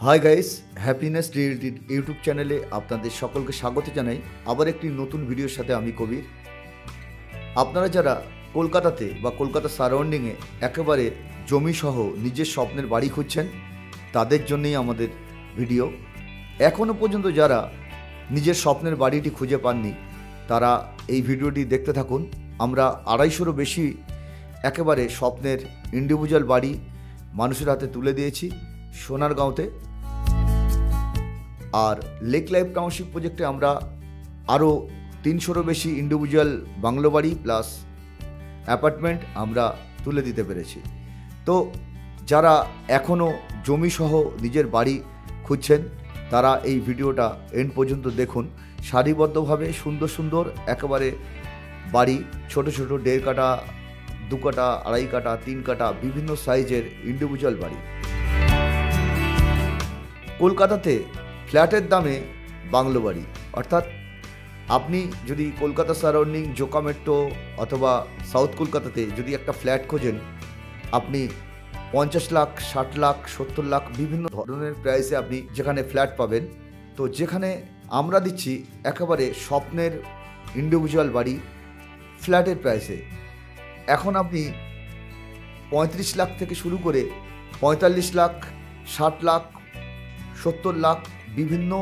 Hi guys, happiness related YouTube চ্যানেলে আপনাদের সকলকে স্বাগত জানাই। আবার একটি নতুন ভিডিওর সাথে আমি কবির। আপনারা যারা কলকাতাতে বা কলকাতা সারাউন্ডিংয়ে একেবারে জমিসহ নিজের স্বপ্নের বাড়ি খুঁজছেন, তাদের জন্যই আমাদের ভিডিও। এখনও পর্যন্ত যারা নিজের স্বপ্নের বাড়িটি খুঁজে পাননি, তারা এই ভিডিওটি দেখতে থাকুন। আমরা 250-রও বেশি একেবারে স্বপ্নের ইন্ডিভিজুয়াল বাড়ি মানুষের হাতে তুলে দিয়েছি সোনারগাঁওতে। আর লেক লাইফ টাউনশিপ প্রজেক্টে আমরা আরও 300-রও বেশি ইন্ডিভিজুয়াল বাংলো বাড়ি প্লাস অ্যাপার্টমেন্ট আমরা তুলে দিতে পেরেছি। তো যারা এখনও জমিসহ নিজের বাড়ি খুঁজছেন, তারা এই ভিডিওটা এন্ড পর্যন্ত দেখুন। সারিবদ্ধভাবে সুন্দর সুন্দর একেবারে বাড়ি, ছোট ছোট 1.5 কাঠা, 2 কাঠা, 2.5 কাঠা, 3 কাঠা, বিভিন্ন সাইজের ইন্ডিভিজুয়াল বাড়ি। কলকাতাতে ফ্ল্যাটের দামে বাংলো বাড়ি, অর্থাৎ আপনি যদি কলকাতা সারাউন্ডিং, জোকা মেট্রো অথবা সাউথ কলকাতাতে যদি একটা ফ্ল্যাট খোঁজেন, আপনি 50 লাখ, 60 লাখ, 70 লাখ বিভিন্ন ধরনের প্রাইসে আপনি যেখানে ফ্ল্যাট পাবেন। তো যেখানে আমরা দিচ্ছি একেবারে স্বপ্নের ইন্ডিভিজুয়াল বাড়ি ফ্ল্যাটের প্রাইসে। এখন আপনি 35 লাখ থেকে শুরু করে 45 লাখ, 60 লাখ, 70 লাখ বিভিন্ন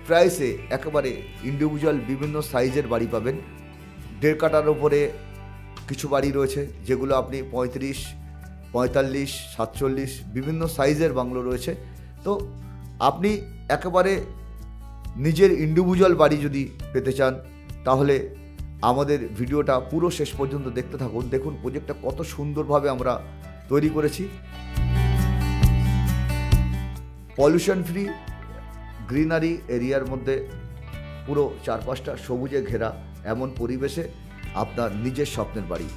প্রাইসে একেবারে ইন্ডিভিজুয়াল বিভিন্ন সাইজের বাড়ি পাবেন। 1.5 কাঠার ওপরে কিছু বাড়ি রয়েছে যেগুলো আপনি 35, 45, 47 বিভিন্ন সাইজের বাংলো রয়েছে। তো আপনি একেবারে নিজের ইন্ডিভিজুয়াল বাড়ি যদি পেতে চান, তাহলে আমাদের ভিডিওটা পুরো শেষ পর্যন্ত দেখতে থাকুন। দেখুন প্রজেক্টটা কত সুন্দরভাবে আমরা তৈরি করেছি। পলিউশন ফ্রি গ্রিনারি এরিয়ার মধ্যে পুরো চারপাশটা সবুজে ঘেরা এমন পরিবেশে আপনার নিজের স্বপ্নের বাড়ি।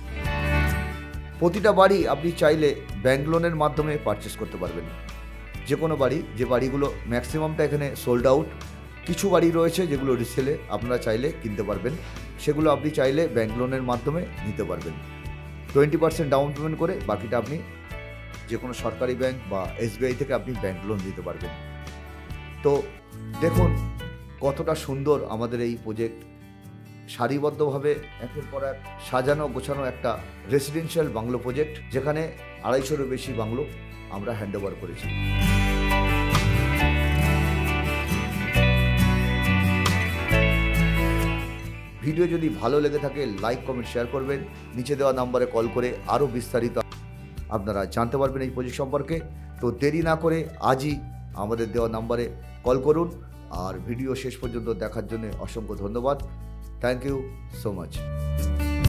প্রতিটা বাড়ি আপনি চাইলে ব্যাংক লোনের মাধ্যমে পারচেস করতে পারবেন। যে কোনো বাড়ি, যে বাড়িগুলো ম্যাক্সিমামটা এখানে সোল্ড আউট, কিছু বাড়ি রয়েছে যেগুলো রিসেলে আপনারা চাইলে কিনতে পারবেন, সেগুলো আপনি চাইলে ব্যাংক লোনের মাধ্যমে নিতে পারবেন। 20% ডাউন পেমেন্ট করে বাকিটা আপনি যে কোনো সরকারি ব্যাংক বা SBI থেকে আপনি ব্যাংক লোন দিতে পারবেন। তো দেখুন কতটা সুন্দর আমাদের এই প্রজেক্ট, সারিবদ্ধভাবে একের পর এক সাজানো গোছানো একটা রেসিডেন্সিয়াল বাংলো প্রজেক্ট, যেখানে 250-রও বেশি বাংলো আমরা হ্যান্ডওভার করেছি। ভিডিও যদি ভালো লেগে থাকে লাইক, কমেন্ট, শেয়ার করবেন। নিচে দেওয়া নম্বরে কল করে আরও বিস্তারিত আপনারা জানতে পারবেন এই প্রজেক্ট সম্পর্কে। তো দেরি না করে আজই আমাদের দেওয়া নম্বরে কল করুন। আর ভিডিও শেষ পর্যন্ত দেখার জন্য অসংখ্য ধন্যবাদ। Thank you so much.